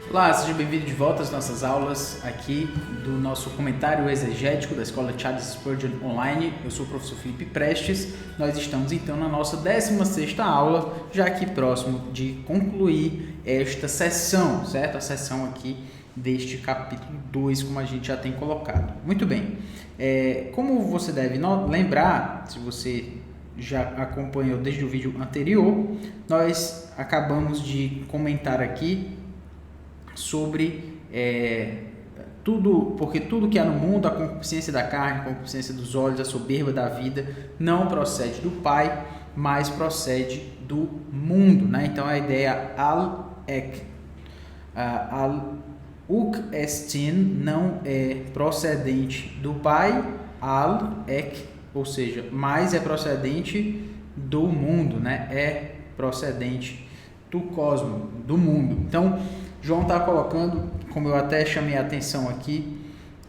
Olá, seja bem-vindo de volta às nossas aulas aqui do nosso comentário exegético da Escola Charles Spurgeon Online. Eu sou o professor Felipe Prestes. Nós estamos então na nossa 16ª aula, já aqui próximo de concluir esta sessão, certo? A sessão aqui deste capítulo 2, como a gente já tem colocado. Muito bem, como você deve lembrar, se você já acompanhou desde o vídeo anterior, nós acabamos de comentar aqui sobre porque tudo que há no mundo, a concupiscência da carne, a concupiscência dos olhos, a soberba da vida, não procede do Pai, mas procede do mundo, né? Então a ideia al-ek, al-uk estin não é procedente do Pai, al-ek, ou seja, mas é procedente do mundo, né? É procedente do cosmo, do mundo. Então João está colocando, como eu até chamei a atenção aqui,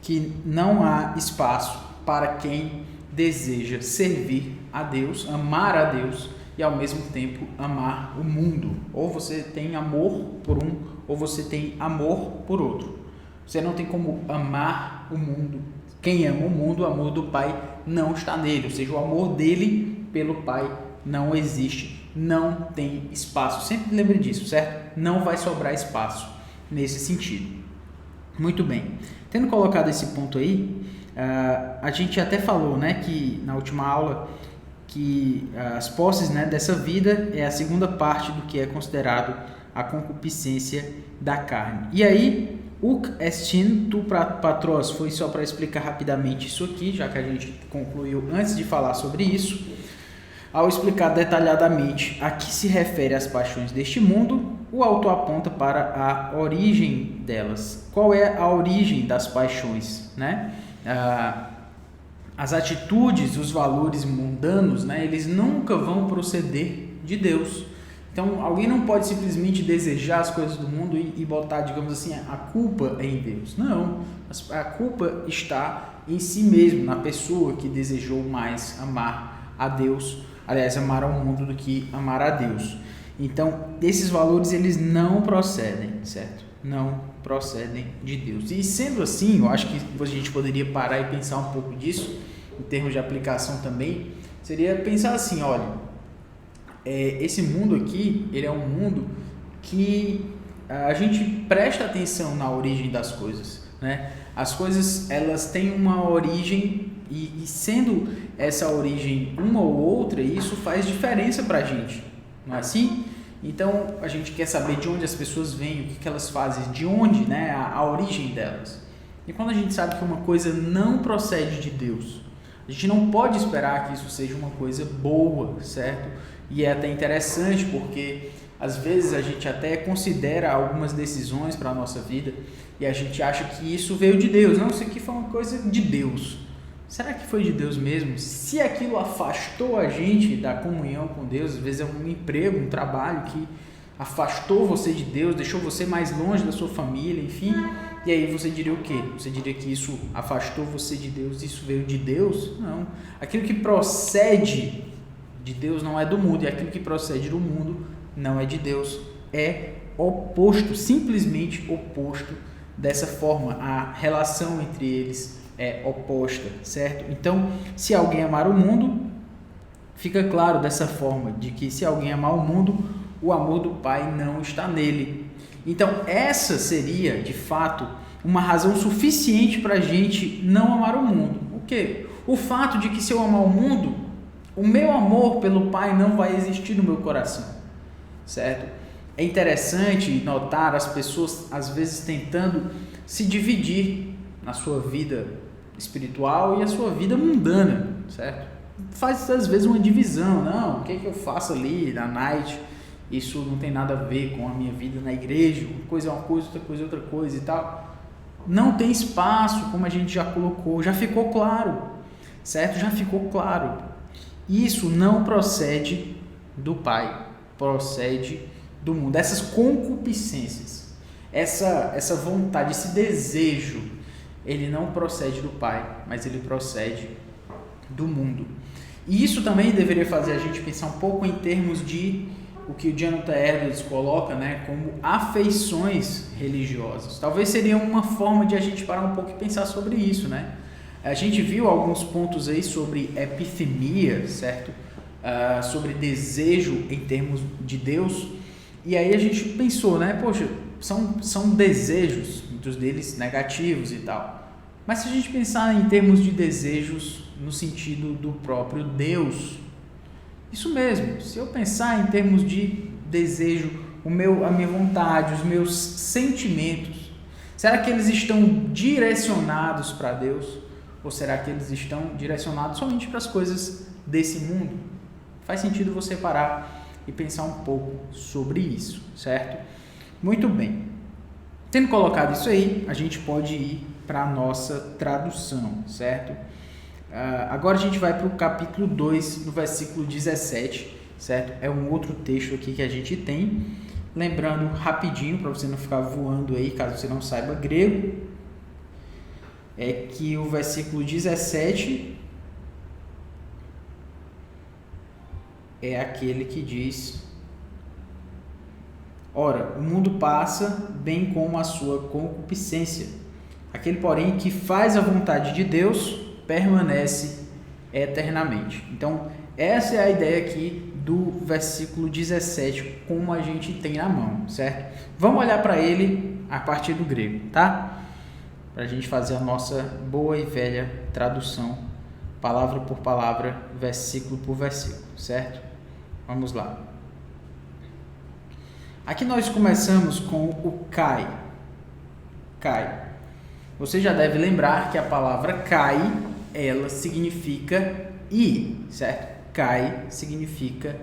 que não há espaço para quem deseja servir a Deus, amar a Deus e ao mesmo tempo amar o mundo. Ou você tem amor por um, ou você tem amor por outro. Você não tem como amar o mundo. Quem ama o mundo, o amor do Pai não está nele, ou seja, o amor dele pelo Pai não existe. Não tem espaço, sempre lembre disso, certo? Não vai sobrar espaço nesse sentido. Muito bem, tendo colocado esse ponto aí, a gente até falou, né, que na última aula, que as posses, né, dessa vida é a segunda parte do que é considerado a concupiscência da carne. E aí, uk estin tu patros, foi só para explicar rapidamente isso aqui, já que a gente concluiu antes de falar sobre isso. Ao explicar detalhadamente a que se refere as paixões deste mundo, o autor aponta para a origem delas. Qual é a origem das paixões, né? As atitudes, os valores mundanos, né, eles nunca vão proceder de Deus. Então, alguém não pode simplesmente desejar as coisas do mundo e botar, digamos assim, a culpa em Deus. Não, a culpa está em si mesmo, na pessoa que desejou mais amar a Deus, aliás, amar ao mundo do que amar a Deus. Então, esses valores, eles não procedem, certo? Não procedem de Deus. E sendo assim, eu acho que a gente poderia parar e pensar um pouco disso, em termos de aplicação também, seria pensar assim, olha, esse mundo aqui, ele é um mundo que a gente presta atenção na origem das coisas, né? As coisas, elas têm uma origem e sendo essa origem uma ou outra, isso faz diferença para a gente, não é assim? Então, a gente quer saber de onde as pessoas vêm, o que elas fazem, de onde, né, a origem delas. E quando a gente sabe que uma coisa não procede de Deus, a gente não pode esperar que isso seja uma coisa boa, certo? E é até interessante porque às vezes a gente até considera algumas decisões para a nossa vida e a gente acha que isso veio de Deus. Não, isso aqui foi uma coisa de Deus. Será que foi de Deus mesmo? Se aquilo afastou a gente da comunhão com Deus, às vezes é um emprego, um trabalho que afastou você de Deus, deixou você mais longe da sua família, enfim, e aí você diria o quê? Você diria que isso afastou você de Deus, isso veio de Deus? Não. Aquilo que procede de Deus não é do mundo, e aquilo que procede do mundo não é de Deus. É oposto, simplesmente oposto dessa forma. A relação entre eles é oposta, certo? Então, se alguém amar o mundo, fica claro dessa forma, de que se alguém amar o mundo, o amor do Pai não está nele. Então, essa seria, de fato, uma razão suficiente para a gente não amar o mundo. O quê? O fato de que se eu amar o mundo, o meu amor pelo Pai não vai existir no meu coração, certo? É interessante notar as pessoas, às vezes, tentando se dividir na sua vida espiritual e a sua vida mundana, certo? Faz às vezes uma divisão, não, o que eu faço ali na night, isso não tem nada a ver com a minha vida na igreja, uma coisa é uma coisa, outra coisa é outra coisa e tal. Não tem espaço, como a gente já colocou, já ficou claro, certo? Já ficou claro. Isso não procede do Pai, procede do mundo. Essas concupiscências, essa vontade, esse desejo, ele não procede do Pai, mas ele procede do mundo. E isso também deveria fazer a gente pensar um pouco em termos de o que o Jonathan Edwards coloca, né, como afeições religiosas. Talvez seria uma forma de a gente parar um pouco e pensar sobre isso, né? A gente viu alguns pontos aí sobre epithemia, certo? Sobre desejo em termos de Deus, e aí a gente pensou, né, poxa, são desejos, muitos deles negativos e tal, mas se a gente pensar em termos de desejos no sentido do próprio Deus, isso mesmo, se eu pensar em termos de desejo, a minha vontade, os meus sentimentos, será que eles estão direcionados para Deus? Ou será que eles estão direcionados somente para as coisas desse mundo? Faz sentido você parar e pensar um pouco sobre isso, certo? Muito bem. Tendo colocado isso aí, a gente pode ir para a nossa tradução, certo? Agora a gente vai para o capítulo 2, no versículo 17, certo? É um outro texto aqui que a gente tem. Lembrando rapidinho, para você não ficar voando aí, caso você não saiba grego, é que o versículo 17 é aquele que diz: ora, o mundo passa, bem como a sua concupiscência. Aquele, porém, que faz a vontade de Deus permanece eternamente. Então, essa é a ideia aqui do versículo 17, como a gente tem na mão, certo? Vamos olhar para ele a partir do grego, tá? Para a gente fazer a nossa boa e velha tradução, palavra por palavra, versículo por versículo, certo? Vamos lá. Aqui nós começamos com o kai. Kai. Você já deve lembrar que a palavra kai, ela significa i, certo? Kai significa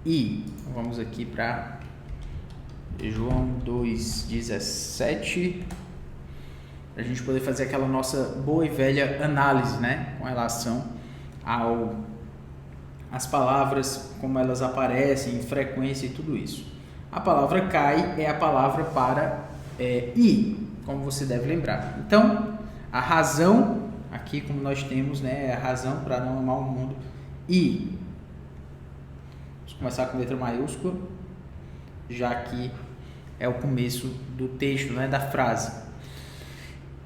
i. Vamos aqui para João 2,17, para a gente poder fazer aquela nossa boa e velha análise, né? Com relação às palavras, como elas aparecem, frequência e tudo isso. A palavra kai é a palavra para i, como você deve lembrar. Então, a razão, aqui como nós temos, né, é a razão para não amar o mundo, i. Vamos começar com letra maiúscula, já que é o começo do texto, né, da frase.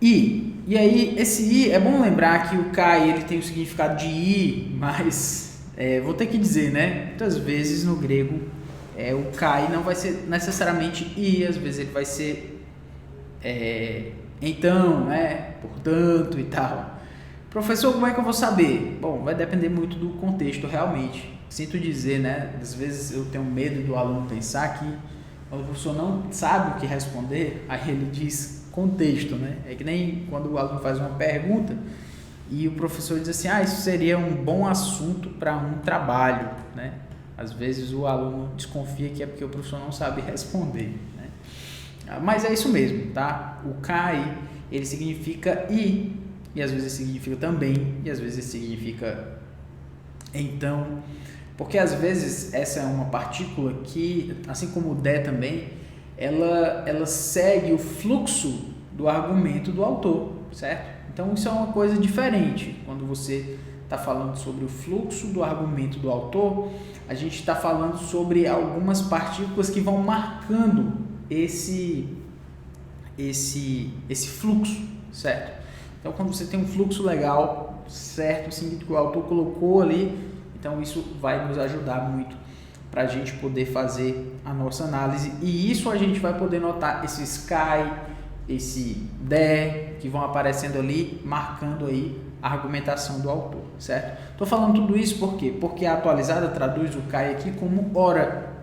I. E aí, esse i, é bom lembrar que o kai, ele tem o significado de i, mas vou ter que dizer, né, muitas vezes no grego, o kai não vai ser necessariamente i, às vezes ele vai ser então, né, portanto e tal. Professor, como é que eu vou saber? Bom, vai depender muito do contexto realmente. Sinto dizer, né, às vezes eu tenho medo do aluno pensar que quando o professor não sabe o que responder, aí ele diz contexto, né? É que nem quando o aluno faz uma pergunta e o professor diz assim, isso seria um bom assunto para um trabalho, né? Às vezes o aluno desconfia que é porque o professor não sabe responder, né? Mas é isso mesmo, tá? O kai, ele significa e às vezes significa também, e às vezes significa então, porque às vezes essa é uma partícula que, assim como o de também, ela segue o fluxo do argumento do autor, certo? Então isso é uma coisa diferente. Quando você está falando sobre o fluxo do argumento do autor, a gente está falando sobre algumas partículas que vão marcando esse fluxo, certo? Então quando você tem um fluxo legal, certo, assim, que o autor colocou ali, então isso vai nos ajudar muito para a gente poder fazer a nossa análise, e isso a gente vai poder notar esses kai, esse de, que vão aparecendo ali, marcando aí a argumentação do autor, certo? Estou falando tudo isso por quê? Porque a atualizada traduz o kai aqui como ora.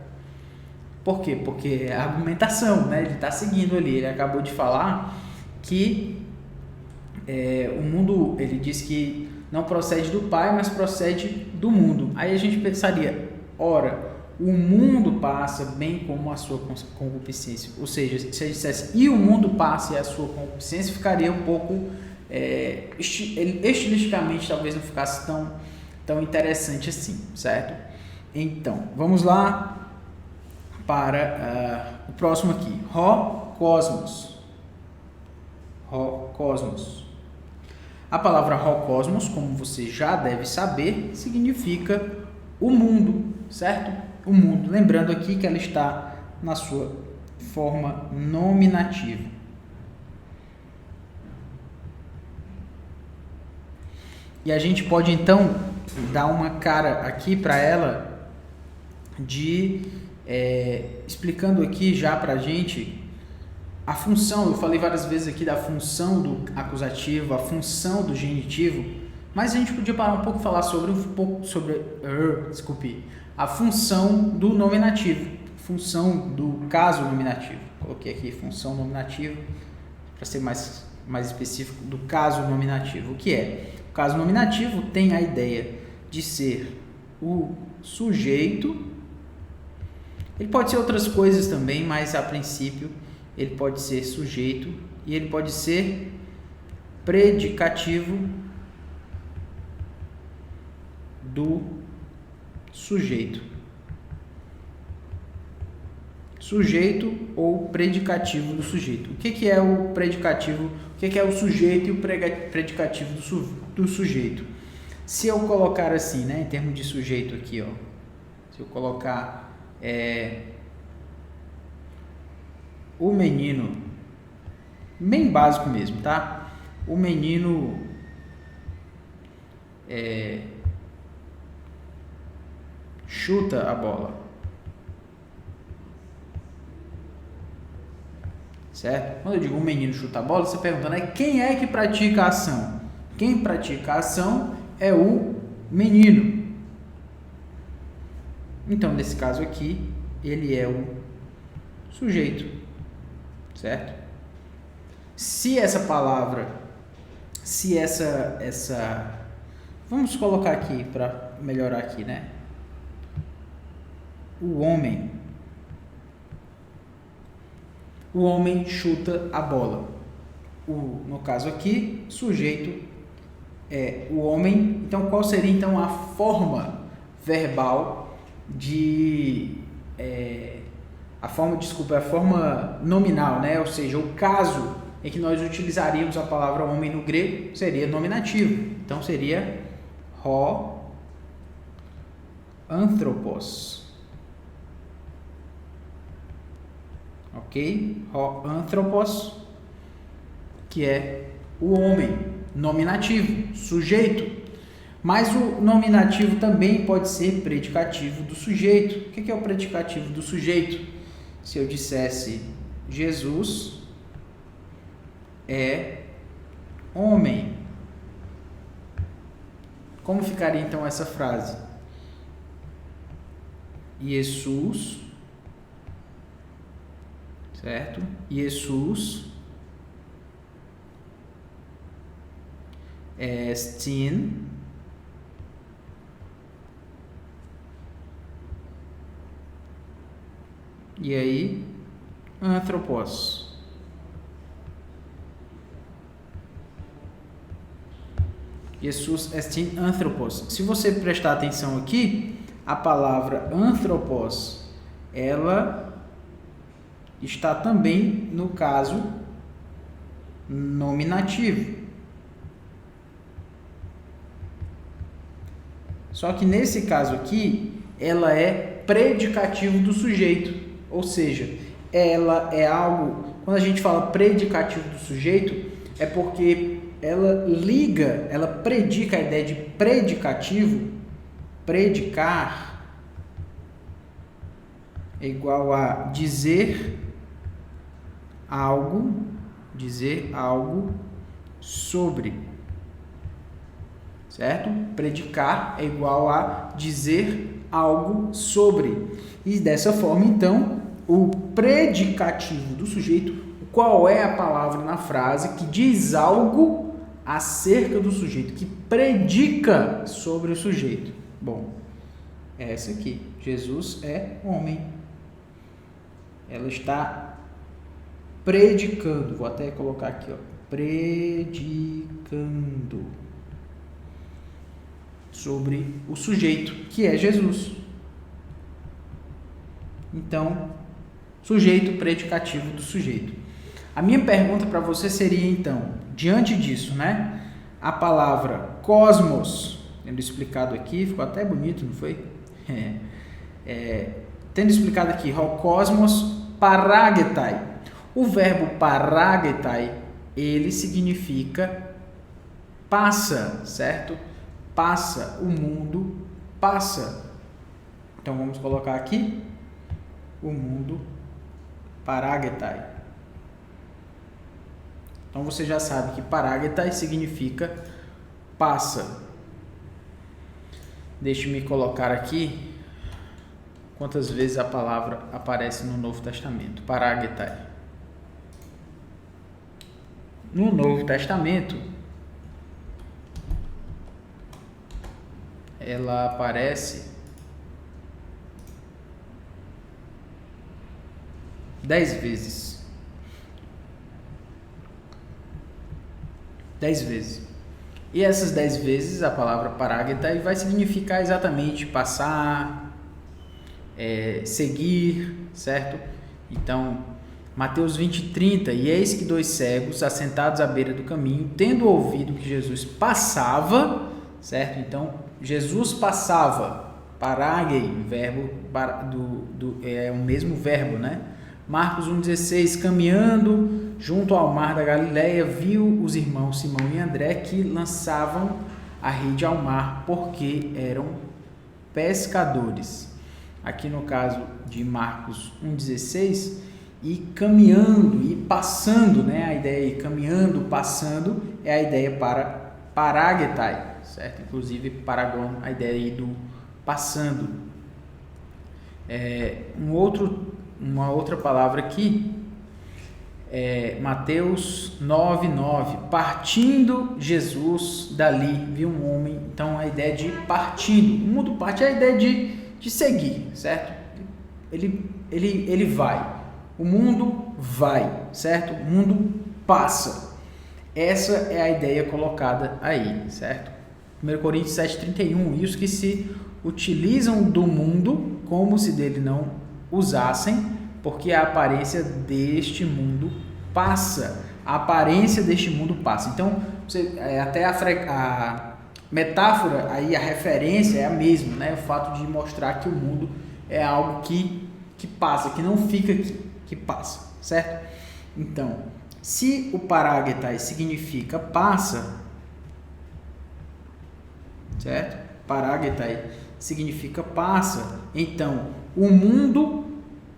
Por quê? Porque é a argumentação, né? Ele está seguindo ali, ele acabou de falar que o mundo, ele diz que não procede do Pai, mas procede do mundo. Aí a gente pensaria, ora, o mundo passa bem como a sua concupiscência. Ou seja, se a gente dissesse, e o mundo passa e a sua concupiscência, ficaria um pouco, estilisticamente, talvez não ficasse tão interessante assim, certo? Então, vamos lá para o próximo aqui. Cosmos. Cosmos. A palavra cosmos, como você já deve saber, significa o mundo, certo? o mundo. Lembrando aqui que ela está na sua forma nominativa. E a gente pode então dar uma cara aqui para ela explicando aqui já para a gente a função. Eu falei várias vezes aqui da função do acusativo, a função do genitivo, mas a gente podia parar um pouco e falar sobre a função do nominativo, função do caso nominativo. Coloquei aqui função nominativa para ser mais específico do caso nominativo. O que é? O caso nominativo tem a ideia de ser o sujeito. Ele pode ser outras coisas também, mas a princípio ele pode ser sujeito e ele pode ser predicativo do sujeito. Sujeito ou predicativo do sujeito. O que é o predicativo? O que é o sujeito e o predicativo do sujeito? Se eu colocar assim, né, em termos de sujeito aqui, ó, se eu colocar o menino, bem básico mesmo, tá? O menino chuta a bola, certo? Quando eu digo o menino chuta a bola, você pergunta, né, quem é que pratica a ação? Quem pratica a ação é o menino. Então, nesse caso aqui, ele é o sujeito, certo? Se essa palavra, vamos colocar aqui para melhorar aqui, né? O homem chuta a bola. No caso aqui, sujeito é o homem. Então, qual seria então a forma verbal a forma nominal, né? Ou seja, o caso em que nós utilizaríamos a palavra homem no grego seria nominativo. Então, seria ho anthropos. Ok? Ho anthropos, que é o homem, nominativo, sujeito. Mas o nominativo também pode ser predicativo do sujeito. O que é o predicativo do sujeito? Se eu dissesse Jesus é homem, como ficaria então essa frase? Jesus, certo? Jesus estin e aí anthropos. Jesus estin anthropos. Se você prestar atenção aqui, a palavra anthropos, ela está também no caso nominativo. Só que nesse caso aqui, ela é predicativo do sujeito. Ou seja, ela é algo... Quando a gente fala predicativo do sujeito, é porque ela predica a ideia de predicativo. Predicar é igual a dizer algo sobre, certo? Predicar é igual a dizer algo sobre. E dessa forma, então, o predicativo do sujeito, qual é a palavra na frase que diz algo acerca do sujeito, que predica sobre o sujeito? Bom, é essa aqui. Jesus é homem. Ela está predicando. Vou até colocar aqui, ó. Predicando sobre o sujeito, que é Jesus. Então, sujeito predicativo do sujeito. A minha pergunta para você seria, então, diante disso, né? A palavra cosmos, tendo explicado aqui, ficou até bonito, não foi? Tendo explicado aqui, ho cosmos paragetai. O verbo paragetai, ele significa passa, certo? Passa, o mundo passa. Então vamos colocar aqui o mundo paragetai. Então você já sabe que paragetai significa passa. Deixe-me colocar aqui quantas vezes a palavra aparece no Novo Testamento. Paragetai. No Novo Testamento, ela aparece 10 vezes. 10 vezes. E essas 10 vezes a palavra paragetai vai significar exatamente passar, seguir, certo? Então, Mateus 20:30, e eis que 2 cegos, assentados à beira do caminho, tendo ouvido que Jesus passava, certo? Então, Jesus passava, paragei, verbo é o mesmo verbo, né? Marcos 1,16, caminhando junto ao mar da Galileia, viu os irmãos Simão e André que lançavam a rede ao mar, porque eram pescadores. Aqui no caso de Marcos 1,16, e caminhando e passando, né? A ideia aí, caminhando, passando, é a ideia para paragetai, certo? Inclusive, paragon, a ideia aí do passando. Uma outra palavra aqui, Mateus 9:9, partindo Jesus dali, viu um homem. Então a ideia de partindo, o mundo parte é a ideia de seguir, certo? Ele vai, o mundo vai, certo? O mundo passa. Essa é a ideia colocada aí, certo? 1 Coríntios 7:31, e os que se utilizam do mundo como se dele não usassem, porque a aparência deste mundo passa. A aparência deste mundo passa. Então, até a metáfora, aí a referência é a mesma, né? O fato de mostrar que o mundo é algo que passa, que não fica aqui, que passa, certo? Então, se o paragetai significa passa, certo? Paragetai significa passa, então o mundo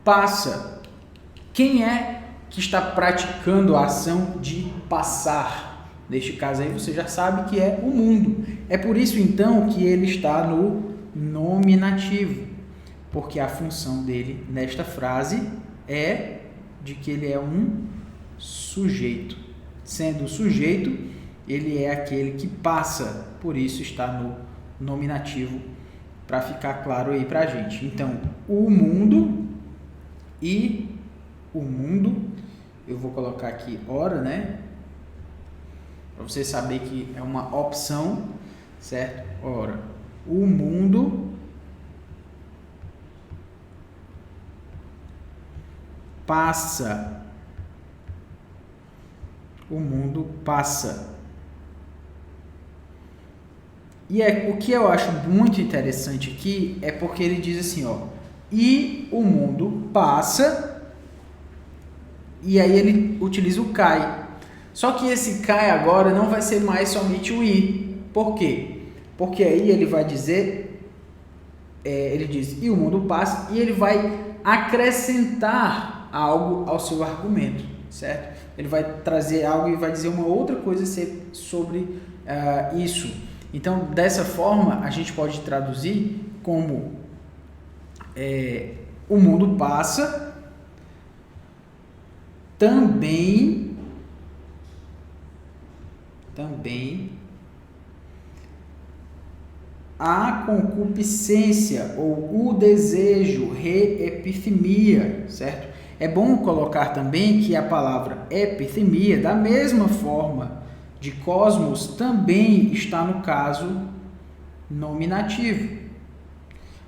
passa. Quem é que está praticando a ação de passar? Neste caso aí você já sabe que é o mundo. É por isso então que ele está no nominativo, porque a função dele nesta frase é de que ele é um sujeito. Sendo o sujeito, ele é aquele que passa, por isso está no nominativo, para ficar claro aí para a gente. Então, o mundo e o mundo, eu vou colocar aqui ora, né? Para você saber que é uma opção, certo? Ora, o mundo passa. O mundo passa. E o que eu acho muito interessante aqui é porque ele diz assim, ó, e o mundo passa, e aí ele utiliza o cai. Só que esse cai agora não vai ser mais somente o i. Por quê? Porque aí ele vai dizer, ele diz, e o mundo passa, e ele vai acrescentar algo ao seu argumento, certo? Ele vai trazer algo e vai dizer uma outra coisa sobre isso. Então, dessa forma, a gente pode traduzir como o mundo passa, também a concupiscência ou o desejo, reepithemia, certo? É bom colocar também que a palavra epithemia, da mesma forma de cosmos, também está no caso nominativo.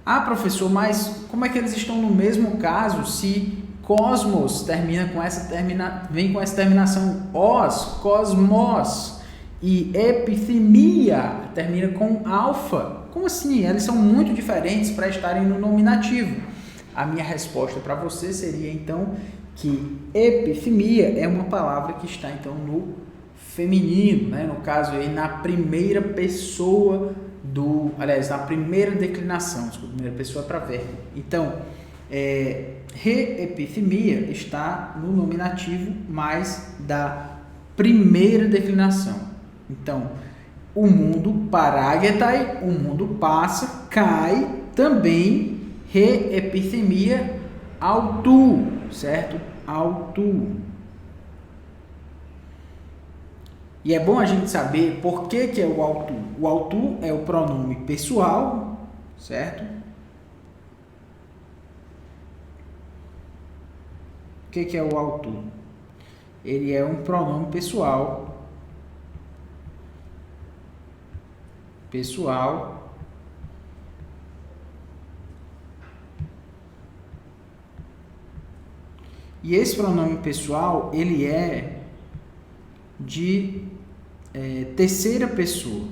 Ah, professor, mas como é que eles estão no mesmo caso se cosmos vem com essa terminação os, cosmos, e epithemia termina com alfa? como assim? Elas são muito diferentes para estarem no nominativo. A minha resposta para você seria, então, que epifemia é uma palavra que está, então, no feminino, né? No caso aí, na primeira pessoa na primeira declinação, desculpa, primeira pessoa para verbo. Então, reepifemia está no nominativo, mas da primeira declinação. Então, o mundo paragietai, o mundo passa, cai, também reepifemia autu, certo? Autu. E é bom a gente saber por que é o autu. O autu é o pronome pessoal, certo? O que é o autu? Ele é um pronome pessoal. E esse pronome pessoal, ele é de terceira pessoa.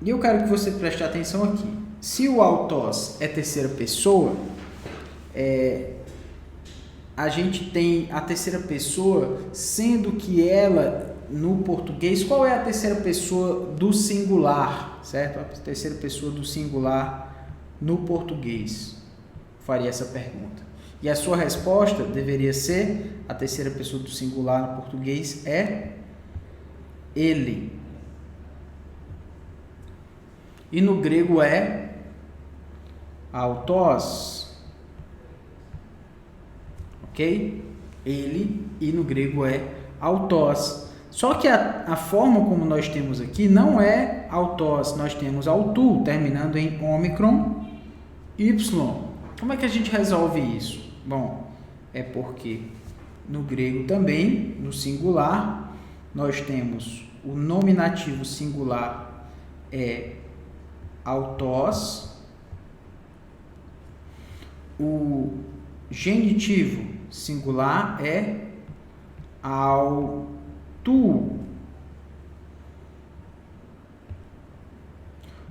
E eu quero que você preste atenção aqui. Se o autós é terceira pessoa, a gente tem a terceira pessoa, sendo que ela, no português, qual é a terceira pessoa do singular, certo? A terceira pessoa do singular no português. Faria essa pergunta. E a sua resposta deveria ser, a terceira pessoa do singular no português é ele. E no grego é autós. Ok? Ele, e no grego é autós. Só que a forma como nós temos aqui não é autós, nós temos autu, terminando em ômicron, y. Como é que a gente resolve isso? Bom, é porque no grego também, no singular, nós temos o nominativo singular é autós, o genitivo singular é autu,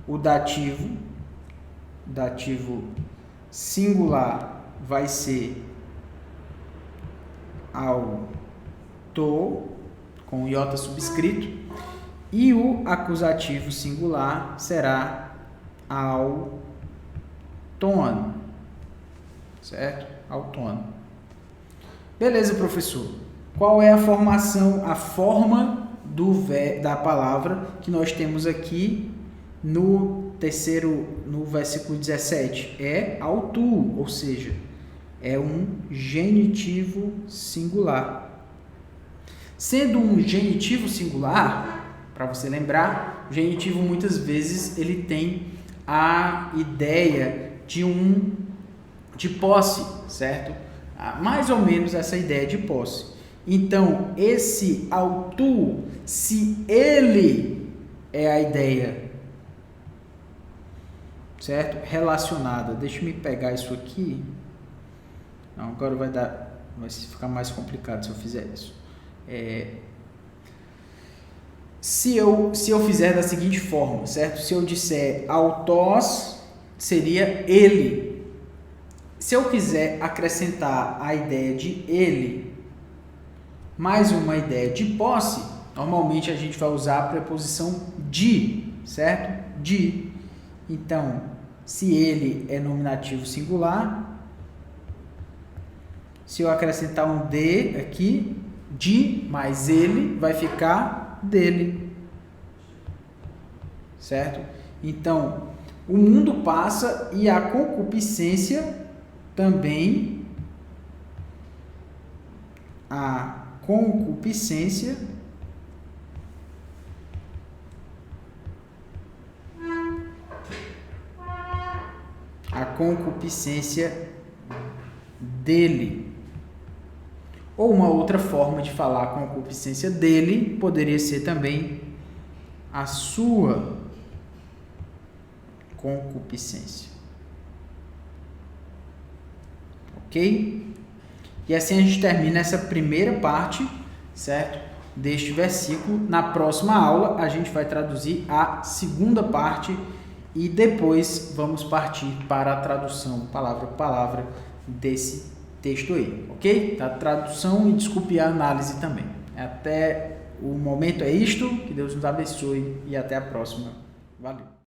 o dativo singular vai ser auto, com iota subscrito, e o acusativo singular será autônomo, certo? Autônomo. Beleza, professor. Qual é a forma da palavra que nós temos aqui no versículo 17? É autu, ou seja, é um genitivo singular. Sendo um genitivo singular, para você lembrar, o genitivo muitas vezes ele tem a ideia de posse, certo? Mais ou menos essa ideia de posse. Então, esse autu, se ele é a ideia, certo? Relacionada. Deixa eu pegar isso aqui. Não, agora vai ficar mais complicado se eu fizer isso. Se eu fizer da seguinte forma, certo? Se eu disser autós, seria ele. Se eu quiser acrescentar a ideia de ele, mais uma ideia de posse, normalmente a gente vai usar a preposição de, certo? De. Então, se ele é nominativo singular, se eu acrescentar um de aqui, de mais ele, vai ficar dele, certo? Então, o mundo passa e a concupiscência também, a concupiscência dele. Ou uma outra forma de falar concupiscência dele poderia ser também a sua concupiscência. Ok? E assim a gente termina essa primeira parte, certo? deste versículo. Na próxima aula a gente vai traduzir a segunda parte e depois vamos partir para a tradução palavra por palavra desse texto aí, ok? A tradução e desculpe a análise também. Até o momento é isto, que Deus nos abençoe e até a próxima. Valeu!